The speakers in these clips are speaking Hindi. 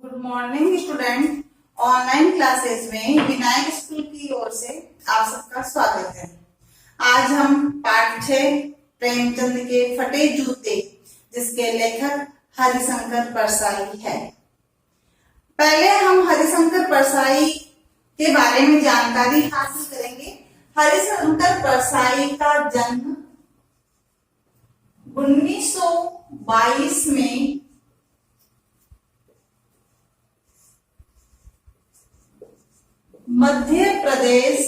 Good morning student. Online classes में विनायक स्कूल की ओर से आप सबका स्वागत है। आज हम पाठ 6 प्रेमचंद के फटे जूते जिसके लेखक हरिशंकर परसाई है। पहले हम हरिशंकर परसाई के बारे में जानकारी हासिल करेंगे। हरिशंकर परसाई का जन्म 1922 में मध्य प्रदेश।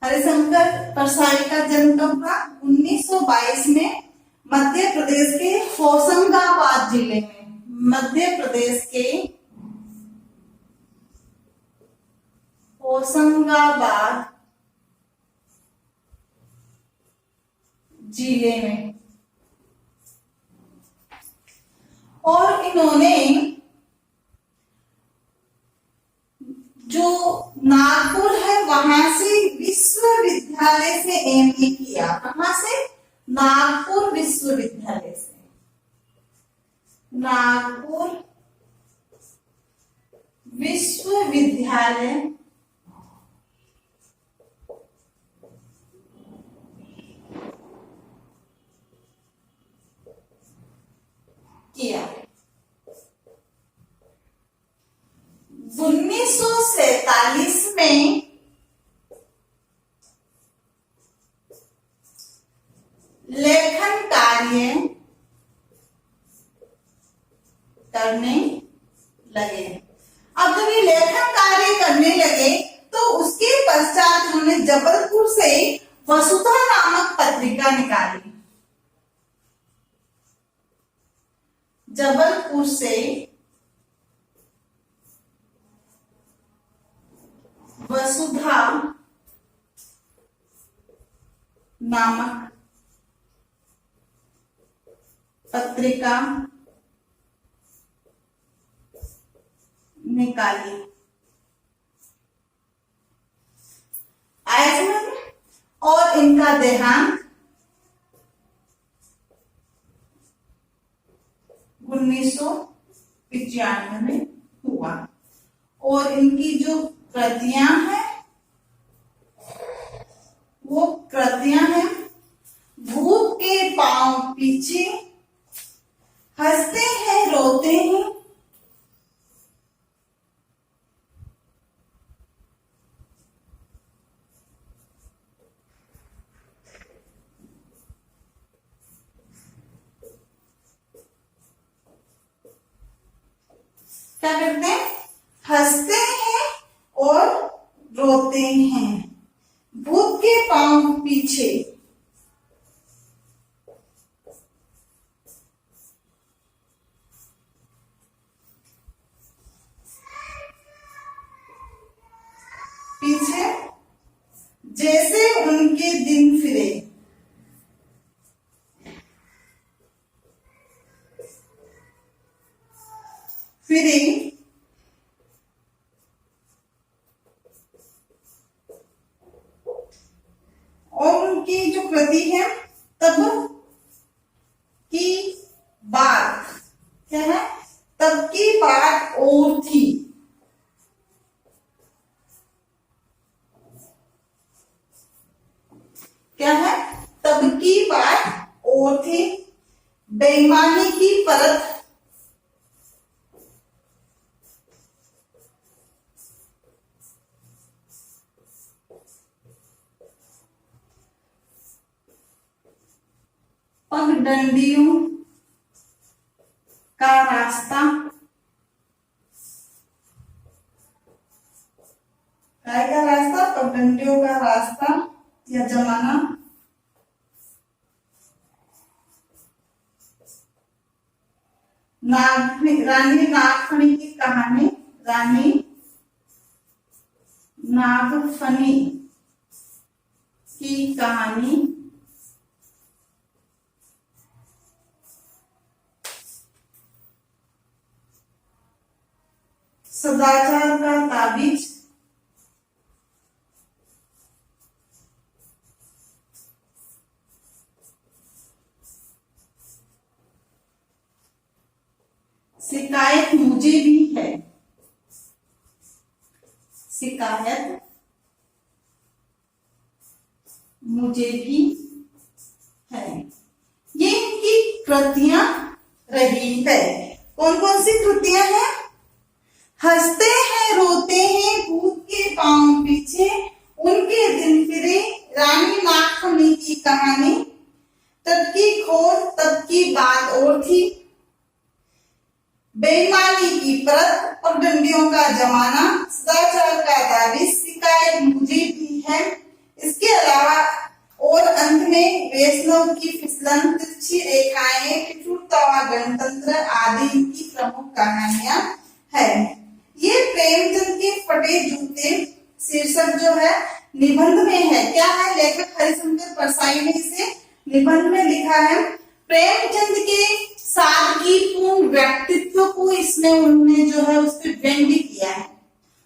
हरिशंकर परसाई का जन्म कब हुआ? 1922 में मध्य प्रदेश के होशंगाबाद जिले में। मध्य प्रदेश के होशंगाबाद जिले में। और इन्होंने जो नागपुर है वहां से विश्वविद्यालय से एमए किया। कहां से? नागपुर विश्वविद्यालय से। नागपुर विश्वविद्यालय किया। 1947 में लेखन कार्य करने लगे। अब जब ये लेखन कार्य करने लगे तो उसके पश्चात उन्होंने जबलपुर से वसुधा नामक पत्रिका निकाली। जबलपुर से वसुधा नामक पत्रिका निकाली। आया समझ में? और इनका देहांत 1995 में हुआ। और इनकी जो कृतियां हैं वो कृतियां हैं भूत के पांव पीछे, हंसते हैं रोते हैं, क्या करते हैं? हंसते हैं और रोते हैं, भूत के पांव पीछे। पीछे जैसे उनके दिन फिरे। फिरे और उनकी जो कृति है तब की बात क्या है? तब की बात और थी। क्या है? तब की बात और थी। बेईमानी की परत पगडंडियों का रास्ता। काय का रास्ता? पगडंडियों का रास्ता या जमाना। रानी नागफनी की कहानी। रानी नागफनी की कहानी। सदाचार का ताबीज। शिकायत मुझे भी है, शिकायत मुझे भी है। ये इनकी कृतियां रही है। कौन कौन सी कृतियां हैं? हंसते हैं रोते हैं भूत के पांव पीछे, उनके दिन फिरे, रानी नागफनी की कहानी, तब की खोज तब की बात और थी, बेईमानी की परत और डंडियों का जमाना, सदाचार का दावी, शिकायत मुझे भी है। इसके अलावा और अंत में वैष्णव की फिसलन, तिरछी रेखाएं, टूटता हुआ गणतंत्र आदि इनकी प्रमुख कहानियां है। ये प्रेमचंद के फटे जूते शीर्षक जो है निबंध में है। क्या है? लेखक हरिशंकर परसाई ने इसे निबंध में लिखा है। प्रेमचंद के सादगीपूर्ण व्यक्तित्व को इसमें उन्होंने जो है उस पर व्यंग्य किया है,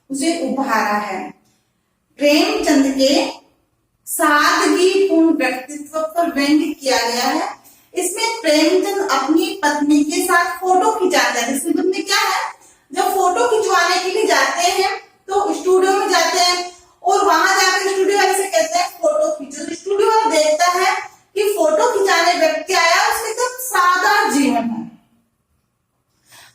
उसे उभारा है। प्रेमचंद के सादगीपूर्ण व्यक्तित्व पर व्यंग्य किया गया है। इसमें प्रेमचंद अपनी पत्नी के साथ फोटो खिंचाता है। इस निबंध में क्या है? जब फोटो खिंचवाने के लिए जाते हैं तो स्टूडियो में जाते हैं और वहां जाकर स्टूडियो वाले से कहते हैं फोटो खींचो। तो स्टूडियो वाला देखता है कि फोटो खिंचाने व्यक्ति आया, उसके एकदम सादा जीवन है,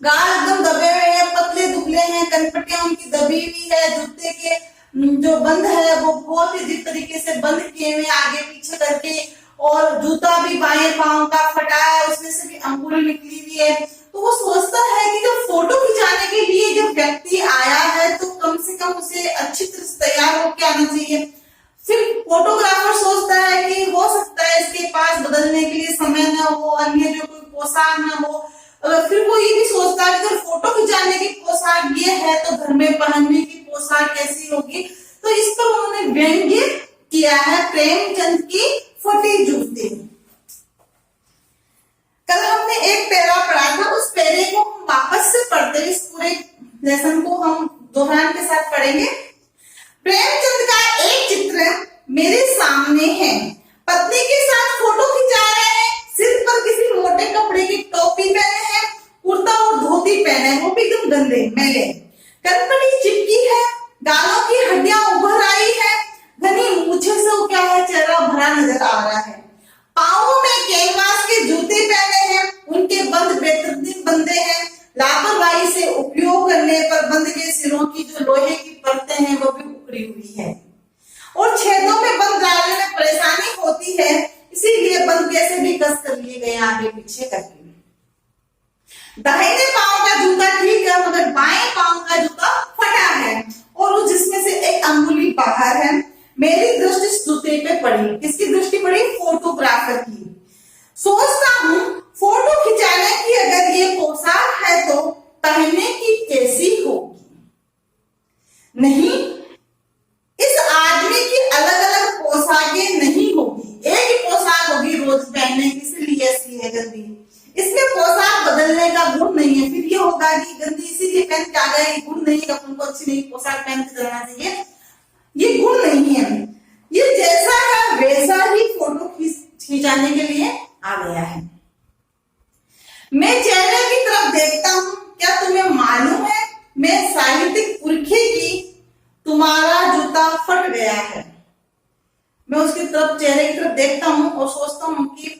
गाल एकदम दबे हुए हैं, पतले दुबले हैं, कनपटियां उनकी दबी हुई है, जूते के जो बंद है वो बहुत ही अजीब तरीके से बंद किए हुए आगे पीछे करके, और जूता भी बाएं पांव का फटा है, उसमें से भी अंगुली निकली हुई है। तो वो सोचता है कि जब फोटो खिंचाने के लिए जब व्यक्ति आया है तो कम से कम उसे अच्छी तरह से तैयार होकर आना चाहिए। फिर फोटोग्राफर सोचता है कि हो सकता है इसके पास बदलने के लिए समय न हो, अन्य जो कोई पोशाक न हो। फिर वो ये भी सोचता है कि अगर फोटो खिंचाने की पोशाक ये है तो घर में पहनने की पोशाक कैसी होगी। तो इस पर उन्होंने व्यंग्य किया है प्रेमचंद की फटी जूते। कल हमने एक पैरा पढ़ा था, उस पैरे को हम वापस से पढ़ते हुए इस पूरे लेसन को हम दोहरान के साथ पढ़ेंगे। प्रेमचंद का एक चित्र मेरे सामने है। पत्नी के साथ फोटो खिंचा रहे हैं, सिर पर किसी मोटे कपड़े की टोपी पहने हैं, कुर्ता और धोती पहने, वो भी एकदम गंदे मैले, कनपटी चिपकी है, गालों की हड्डियां उभर आई है, घनी मूछे से क्या है चेहरा भरा नजर आ रहा है। पांवों में कैनवास के जूते पहने हैं, उनके बंद बेतरतीब बंदे हैं, लापरवाही से उपयोग करने पर बंद के सिरों की जो लोहे की परतें हैं वो भी उखड़ी हुई है और छेदों में बंद डालने में परेशानी होती है, इसीलिए बंद कैसे भी कस कर लिए गए आगे पीछे करके। दाहिने पांव का जूता ठीक है मगर बाएं पांव का जूता फटा है और जिसमें से एक अंगुली बाहर है। मेरी दृष्टि इस जूते पे पड़ी। किसकी दृष्टि पड़ी? फोटोग्राफर की। सोचता हूँ फोटो खिंचाने की अगर ये पोशाक है तो पहनने की कैसी होगी। नहीं, इस आदमी की अलग अलग पोशाकें नहीं होगी, एक ही पोशाक होगी रोज पहनने की, इसलिए ऐसी है गंदी। इसमें पोशाक बदलने का गुण नहीं है। फिर ये होगा कि गंदी इसीलिए पहन के आ गए, गुण नहीं है, अपन को अच्छी नहीं पोशाक पहन के चलना चाहिए, ये गुण नहीं है। ये जैसा है वैसा ही फोटो खिंचाने के लिए आ गया है। मैं चेहरे की तरफ देखता हूँ, क्या तुम्हें मालूम है मैं साहित्यिक पुरखे की, तुम्हारा जूता फट गया है। मैं उसकी तरफ चेहरे की तरफ देखता हूँ और सोचता हूँ कि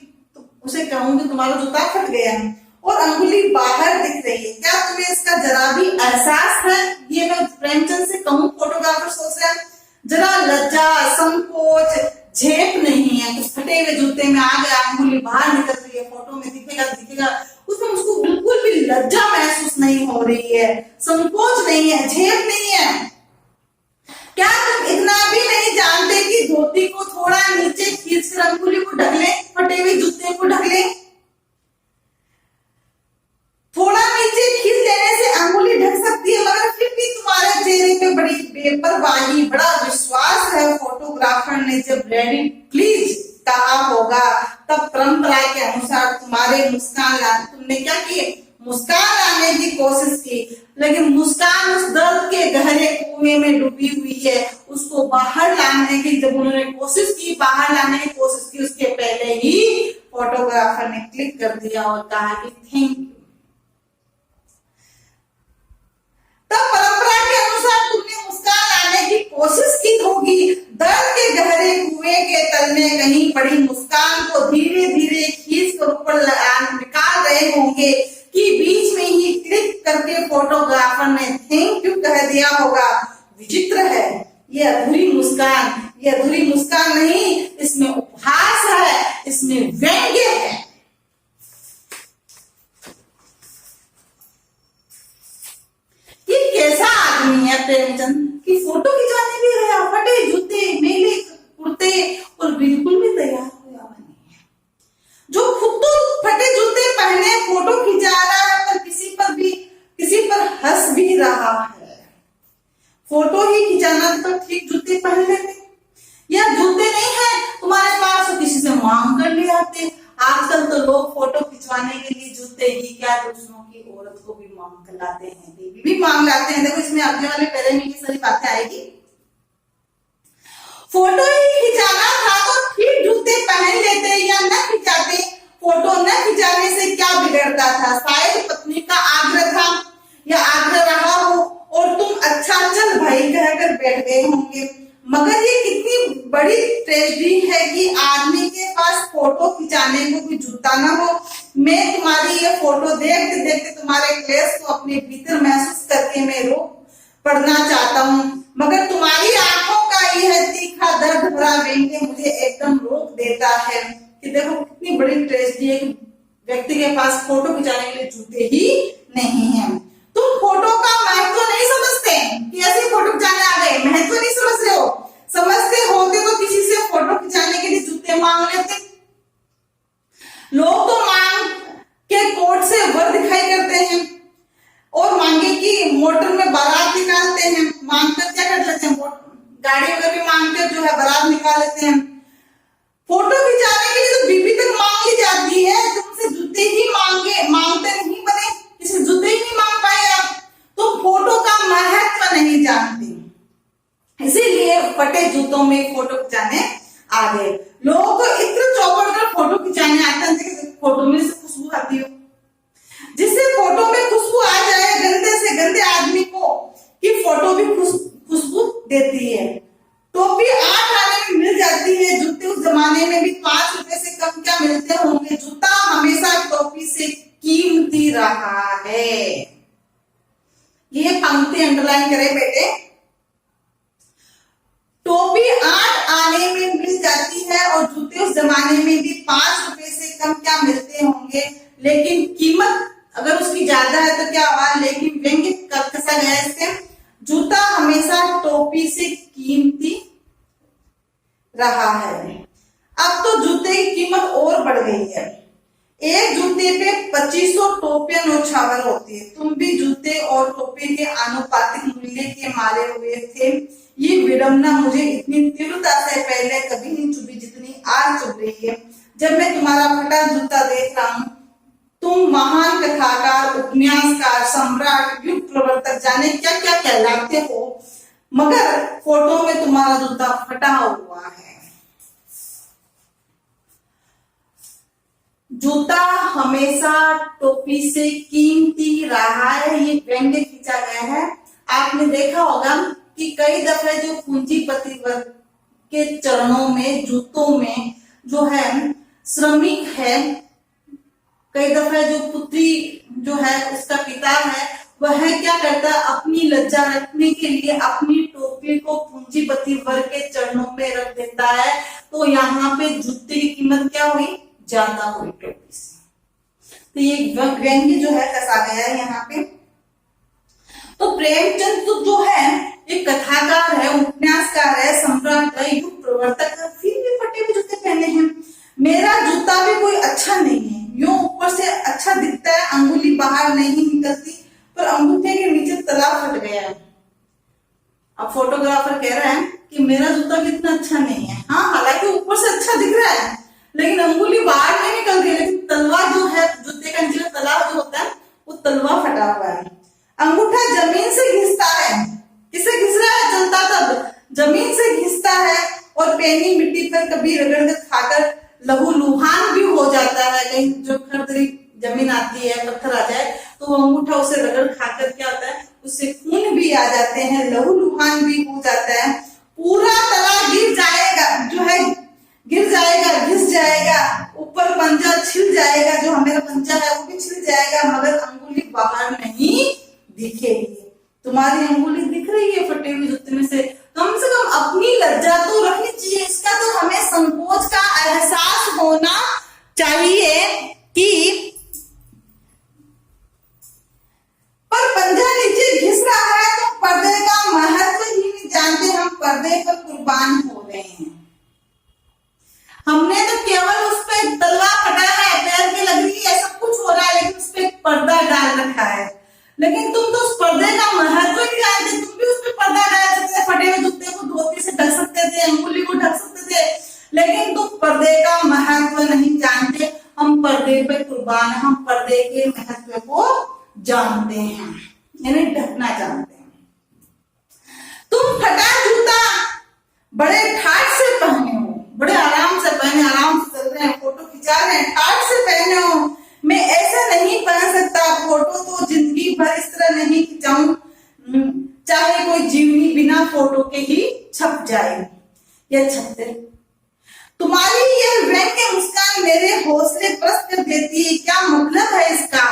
उसे कहूंगी तुम्हारा जूता फट गया है और अंगुली बाहर दिख रही है, क्या तुम्हें इसका जरा भी एहसास है? ये मैं प्रेमचंद से कहूँ, फोटोग्राफर सोच रहे हैं जरा लज्जा संकोच झेप नहीं है कि फटे हुए जूते में आ गया, अंगुली बाहर निकल रही है, फोटो में दिखेगा, उसमें उसको बिल्कुल भी लज्जा महसूस नहीं हो रही है, संकोच नहीं है, झेप नहीं है। क्या तुम इतना भी नहीं जानते कि धोती को थोड़ा नीचे खींचकर अंगुली को ढक ले, फटे हुए जूते को ढक ले? थोड़ा नीचे खींच लेने से अंगुली ढक सकती है, मगर फिर भी तुम्हारे चेहरे पे बड़ी बेपरवाही, बड़ा विश्वास है। फोटोग्राफर ने जब रेडी प्लीज कहा होगा तब परंपरा के अनुसार तुम्हारे मुस्कान लाने, तुमने क्या किए? मुस्कान लाने की कोशिश की, लेकिन मुस्कान उस दर्द के गहरे कुएं में डूबी हुई है। उसको बाहर लाने की जब उन्होंने कोशिश की, बाहर लाने की कोशिश की, उसके पहले ही फोटोग्राफर ने क्लिक कर दिया और कहा कि थैंक यू। कोशिश की होगी, दर्द के गहरे कुएं के तल में कहीं पड़ी मुस्कान को धीरे धीरे खींच कर ऊपर निकाल रहे होंगे कि बीच में ही क्लिक करके फोटोग्राफर ने थैंक यू कह दिया होगा। विचित्र है ये अधूरी मुस्कान, ये अधूरी मुस्कान नहीं, इसमें उपहास है, इसमें व्यंग्य है। ये कैसा आदमी है प्रेमचंद कि फोटो खिंचाने भी गया, फटे जूते, मेले कुर्ते और बिल्कुल भी तैयार हुआ नहीं है। जो खुद तो फटे जूते पहने फोटो खिंचा रहा है पर किसी पर हंस भी रहा है। फोटो ही खिंचाना तो ठीक जूते पहन लेते, या जूते नहीं है तुम्हारे पास तो किसी से मांग कर ले आते। आजकल तो लोग फोटो खिंचवाने के लिए जूते ही क्या दूसरों की औरत को भी मांग कर लाते हैं, बेबी भी मांग लाते हैं। देखो इसमें अगले वाले पैरे में ये सारी बातें आएगी। फोटो ही खिंचाना था तो ठीक जूते पहन लेते या न खिंचाते। फोटो न खिंचाने से क्या बिगड़ता था? शायद पत्नी का आग्रह था या आग्रह रहा हो और तुम अच्छा चल भाई कहकर बैठ गए होंगे। मगर ये कितनी बड़ी ट्रेजेडी है कि आदमी के पास फोटो खिंचाने को भी जूता ना हो। मैं तुम्हारी ये फोटो देखते देखते तुम्हारे क्लेश को अपने भीतर महसूस करके मैं रो पड़ना चाहता हूँ, मगर तुम्हारी आंखों का यह तीखा दर्द भरा व्यंग्य मुझे एकदम रोक देता है। कि देखो कितनी बड़ी ट्रेजेडी है कि व्यक्ति के पास फोटो खिंचाने के लिए जूते ही नहीं है। तुम फोटो का महत्व नहीं समझते कि ऐसे फोटो खिंचाने आ गए, महत्व नहीं समझ रहे हो। समझते होते तो किसी से फोटो खिंचाने के लिए जूते मांग लेते। लोग तो मांग के कोर्ट से वर दिखाई करते हैं और मांगे की मोटर में बारात निकालते हैं। मांग कर क्या कर लेते हैं, गाड़ी वगैरह भी मांग कर जो है बारात निकाल लेते हैं। फोटो खिंचाने के लिए तो बीबी तक मांग ली जाती है, तुमसे जूते ही मांगते नहीं बने, किसी जूते ही नहीं मांग पाए आप। तुम फोटो का महत्व नहीं जानते, इसीलिए फटे जूतों में फोटो खिंचाने आ गए। लोगों को इत्र चौपड़ कर फोटो खिंचाने आते हैं, फोटो में से खुशबू आती हो, जिससे फोटो में खुशबू आ जाए गंदे से गंदे आदमी को कि फोटो भी खुशबू देती है। टोपी 8 आने में मिल जाती है, जूते उस जमाने में भी 5 रुपए से कम क्या मिलते होंगे। जूता हमेशा टोपी से कीमती रहा है। ये पंक्ति अंडरलाइन करें बेटे। टोपी 8 आने में मिल जाती है और जूते उस जमाने में भी 5 रुपए से कम क्या मिलते होंगे, लेकिन कीमत अगर उसकी ज्यादा है तो क्या हुआ, लेकिन व्यंग्य कसा गया इससे। जूता हमेशा टोपी से कीमती रहा है। अब तो जूते की कीमत और बढ़ गई है। एक जूते पे 2500 टोपियां न्यौछावर होती है। तुम भी जूते और टोपी के आनुपातिक मूल्य के मारे हुए थे। ये विडंबना मुझे इतनी तीव्रता से पहले कभी नहीं चुभी जितनी आज चुभ रही है, जब मैं तुम्हारा फटा जूता देख रहा हूँ। तुम महान कथाकार, उपन्यासकार, सम्राट, युग प्रवर्तक, जाने क्या क्या कहलाते हो, मगर फोटो में तुम्हारा जूता फटा हुआ है। जूता हमेशा टोपी से कीमती रहा है, ये व्यंग्य खींचा गया है। आपने देखा होगा कि कई दफे जो पूंजीपति वर्ग के चरणों में, जूतों में जो है श्रमिक है, कई दफे जो पुत्री जो है उसका पिता है, वह क्या करता है, अपनी लज्जा रखने के लिए अपनी टोपी को पूंजीपति वर्ग के चरणों में रख देता है। तो यहाँ पे जूते की कीमत क्या हुई, ज्यादा हुई टोपी से। तो ये व्यंग्य जो है कसा गया है यहाँ पे। तो प्रेमचंद तो जो है एक कथाकार है, उपन्यासकार है, सम्राट है, युग प्रवर्तक है, फिर भी फटे हुए जूते पहने हैं। मेरा जूता भी कोई अच्छा नहीं है, यूं ऊपर से अच्छा दिखता है, अंगुली बाहर नहीं निकलती, पर अंगूठे के नीचे तला फट गया है। अब फोटोग्राफर कह रहा है कि मेरा जूता भी इतना अच्छा नहीं है। हाँ, हालांकि ऊपर से अच्छा दिख रहा है, लेकिन अंगुली बाहर नहीं निकल रही, लेकिन तलवा जो है, जूते का नीचे तला जो होता है, वो तलवा फटा हुआ है। अंगूठा जमीन से घिसता है, किसे घिस रहा है, चलता तब जमीन से घिसता है, और पैनी मिट्टी पर कभी रगड़ कर खाकर लहूलुहान भी हो जाता है। कहीं जो खरदरी जमीन आती है, पत्थर आ जाए, तो वो अंगूठा उसे रगड़ खाकर क्या होता है, उससे खून भी आ जाते हैं, लहूलुहान भी हो जाता है। पूरा तला गिर जाएगा, जो है गिर जाएगा, घिस जाएगा, ऊपर पंजा छिल जाएगा, जो हमारा पंजा है वो भी छिल जाएगा, मगर अंगुली बाहर नहीं दिखेगी। तुम्हारी अंगुली दिख रही है फटे हुए जूते में से कम अपनी लज्जा तो रखनी चाहिए, इसका तो हमें संकोच का एहसास होना चाहिए कि पर पंजा नीचे घिस रहा है तो पर्दे का महत्व ही नहीं जानते, हम पर्दे पर कुर्बान हो रहे हैं। हमने तो केवल उस पे तलवार फटा है, पैर पे लग रही है, सब कुछ हो रहा है, लेकिन उस पे पर्दा डाल रखा है। लेकिन तुम तो उस पर्दे का महत्व नहीं जानते, तुम भी उस पे पर्दा डाल सकते थे, फटे हुए जूते को धोती से ढक सकते थे, अंगुली को ढक सकते थे, लेकिन तुम पर्दे का महत्व नहीं जानते। हम पर्दे पे कुर्बान, हम पर्दे के महत्व को जानते हैं, यानी ढकना जानते हैं। तुम फटा जूता बड़े ठाट से पहने हो, बड़े आराम से पहने, आराम से चल रहे हैं, फोटो खिंचा रहे हैं, ठाट से पहने हो। मैं ऐसा नहीं पहन सकता, फोटो तो जिंदगी भर इस तरह नहीं खिंचाऊं, चाहे कोई जीवनी बिना फोटो के ही छप जाए या छपते। तुम्हारी यह व्यंग्य मुस्कान मेरे हौसले पस्त कर देती है, क्या मतलब है इसका?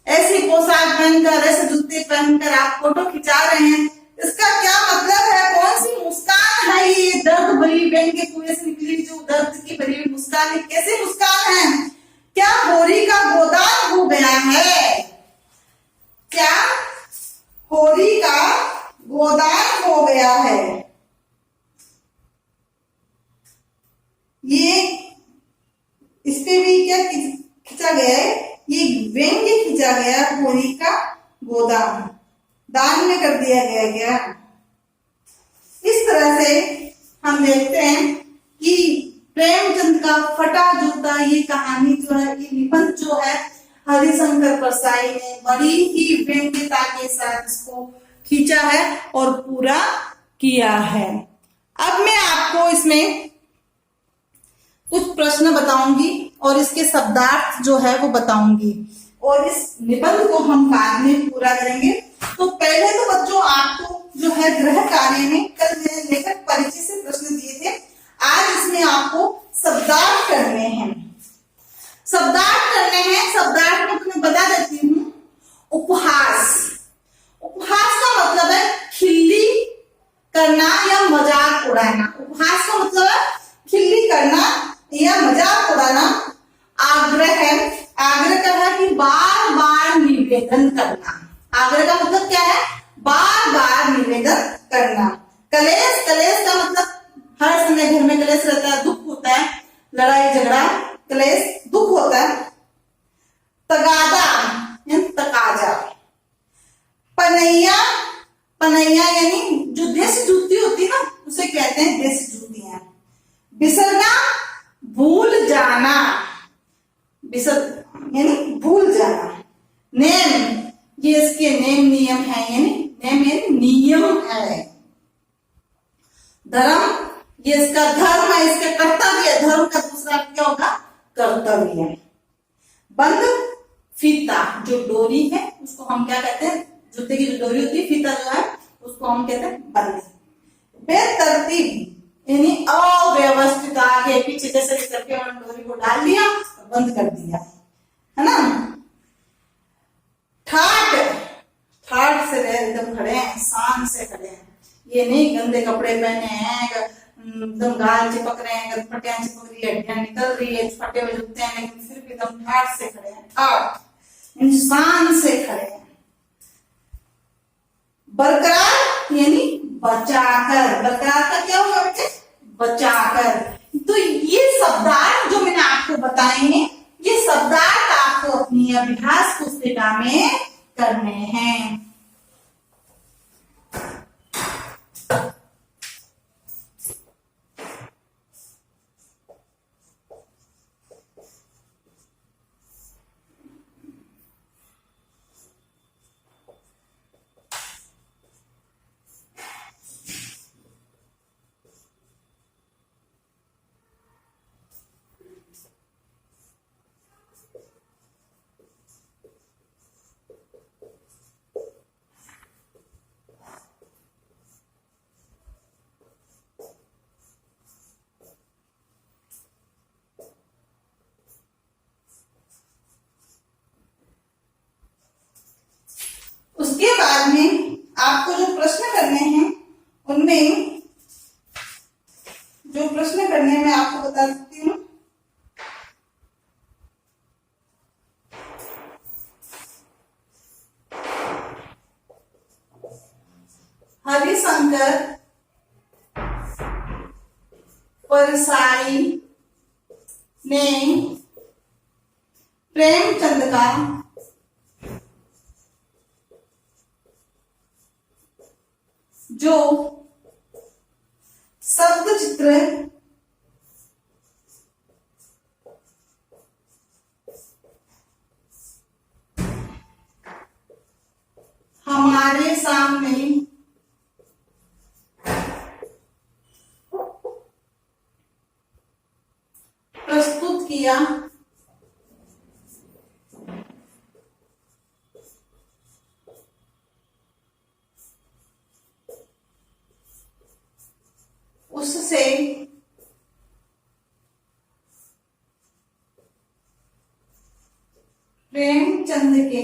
ऐसी पोशाक पहनकर, ऐसे जूते पहनकर आप फोटो खिंचा रहे हैं, इसका क्या मतलब है? कौन सी मुस्कान है ये? दर्द भरी व्यंग्य कुएं से निकली जो दर्द की भरी हुई मुस्कान है, कैसी मुस्कान है? क्या होरी का गोदान हो गया है? क्या होरी का गोदान हो गया है? ये इस पे भी क्या खिंचा गया है? ये व्यंग्य खिंचा गया, होरी का गोदान दान में कर दिया गया क्या? इस तरह से हम देखते हैं कि प्रेमचंद का फटा जूता ये कहानी जो है, ये निबंध जो है हरिशंकर परसाई ने बड़ी ही व्यंग्यता के साथ इसको खींचा है और पूरा किया है। अब मैं आपको इसमें कुछ प्रश्न बताऊंगी और इसके शब्दार्थ जो है वो बताऊंगी, और इस निबंध को हम बाद में पूरा करेंगे। तो पहले तो बच्चों आपको जो है गृह कार्य में कल मैंने लेखक परिचय से प्रश्न दिए थे, आज इसमें आपको शब्दार्थ करने हैं। शब्दार्थ करने हैं, शब्दार्थ में तुम्हें बता देती हूँ। उपहास, उपहास का मतलब है खिल्ली करना या मजाक उड़ाना। उपहास का मतलब है खिल्ली करना या मजाक उड़ाना। आग्रह है, आग्रह का है कि बार बार निवेदन करना। आग्रह का मतलब क्या है? बार बार निवेदन करना। कलेश, कलेश का मतलब हर समय घर में कलेश रहता है, दुख होता है, लड़ाई झगड़ा, क्लेश, दुख होता है। तगादा यानी तकाजा। पनैया, पनैया यानी जो देसी जूती होती है ना, उसे कहते हैं देसी जूतियां। बिसरना, भूल जाना, बिसर यानी भूल जाना। नेम, ये इसके नेम नियम है, यानी नेम यानी नियम है। धर्म, ये इसका धर्म है, इसका कर्तव्य। धर्म का दूसरा क्या होगा? कर्तव्य। बंद, फीता, जो डोरी है उसको हम क्या कहते हैं? जूते की जो डोरी होती है, फीता जो है उसको हम कहते हैं बंद। बेतरतीब यानी अव्यवस्थित, आगे पीछे जैसे करके उन्होंने डोरी को डाल दिया और बंद कर दिया, है ना। ठाट, ठाट से एकदम खड़े हैं, शान से खड़े हैं, ये नहीं गंदे कपड़े पहने हैं, एकदम गाल चिपक रहे हैं, गटपटियां चिपक रही है, हड्डियां निकल रही है, फटे हुए जूते हैं, लेकिन फिर भी एकदम ठाट से खड़े हैं, ठाट इंसान से खड़े हैं। बरकरार यानी बचाकर। बरकरार का क्या होगा बेटे? बचाकर। तो ये शब्दार्थ जो मैंने आपको बताए हैं, ये शब्दार्थ आपको अपनी अभ्यास पुस्तिका में करने हैं। शंकर परसाई ने प्रेमचंद का जो शब्द चित्र हमारे सामने प्रस्तुत किया उससे प्रेमचंद के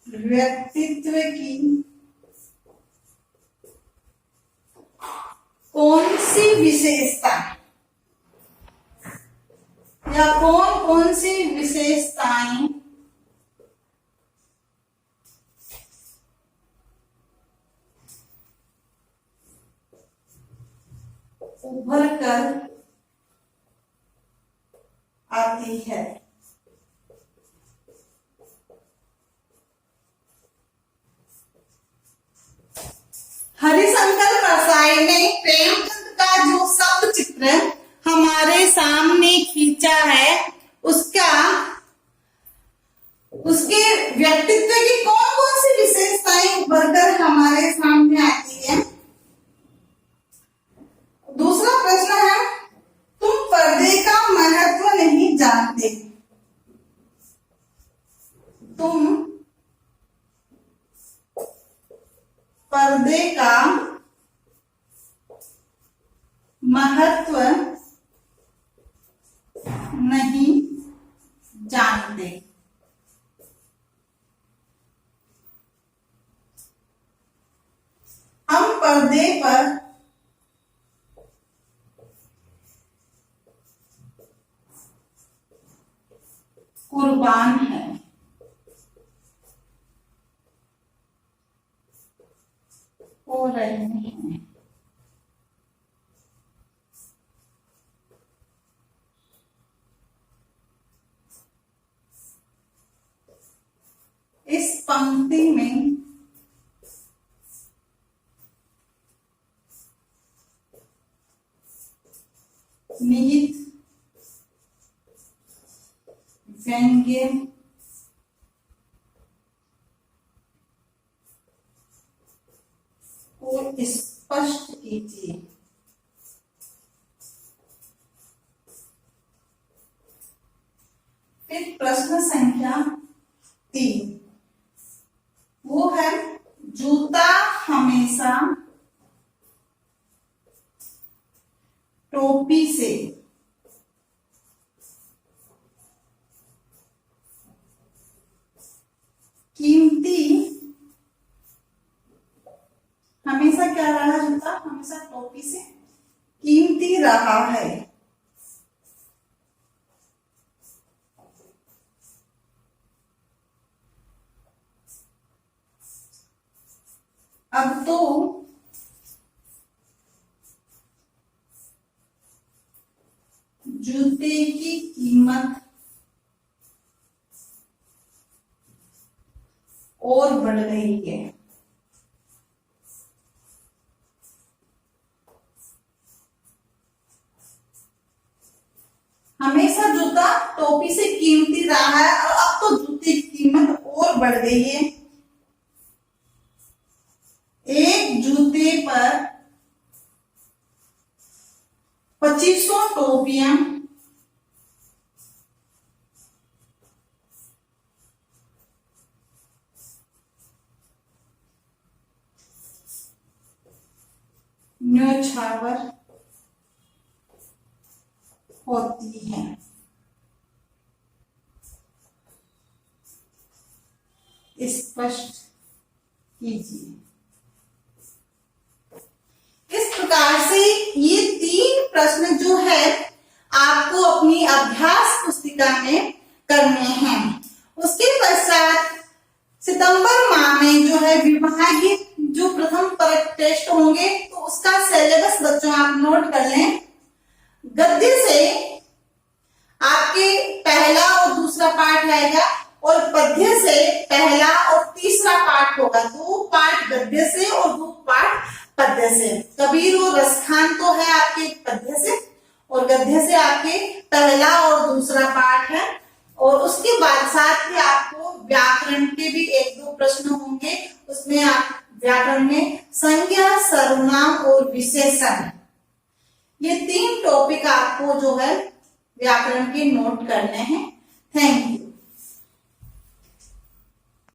व्यक्तित्व की कौन सी विशेषता या कौन कौन सी विशेषताएं उभर कर आती है। हरिशंकर परसाई ने प्रेमचंद का जो शब्द चित्र हमारे सामने खींचा है उसके व्यक्तित्व की कौन कौन सी विशेषताएं उभरकर हमारे सामने आती है। दूसरा प्रश्न है, तुम पर्दे का महत्व नहीं जानते। तुम पर्दे का महत्व नहीं जानते। हम पर्दे पर कुर्बान है। हो रहे हैं। इस पंक्ति में निहित व्यंग्य को स्पष्ट कीजिए। फिर प्रश्न संख्या 3, वो है जूता हमेशा टोपी से कीमती, हमेशा क्या रहा है जूता, हमेशा टोपी से कीमती रहा है। अब तो जूते की कीमत और बढ़ गई है। हमेशा जूता टोपी से कीमती रहा है और अब तो जूते की कीमत और बढ़ गई है। एक जूते पर 2500 टोपियां न्योछावर होती है। स्पष्ट कीजिए। इस प्रकार से ये 3 प्रश्न जो है आपको अपनी अभ्यास पुस्तिका में करने हैं। उसके पश्चात गद्य से आपके पहला और दूसरा पाठ आएगा और पद्य से पहला और तीसरा पाठ होगा। दो पाठ गद्य से और दो पाठ पद्य से। कबीर और रसखान तो है आपके पद्य से और गद्य से आपके पहला और दूसरा पाठ है। और उसके बाद साथ ही आपको व्याकरण के भी एक दो प्रश्न होंगे। उसमें आप व्याकरण में संज्ञा, सर्वनाम और विशेषण, ये 3 टॉपिक आपको जो है व्याकरण के नोट करने हैं। Thank you.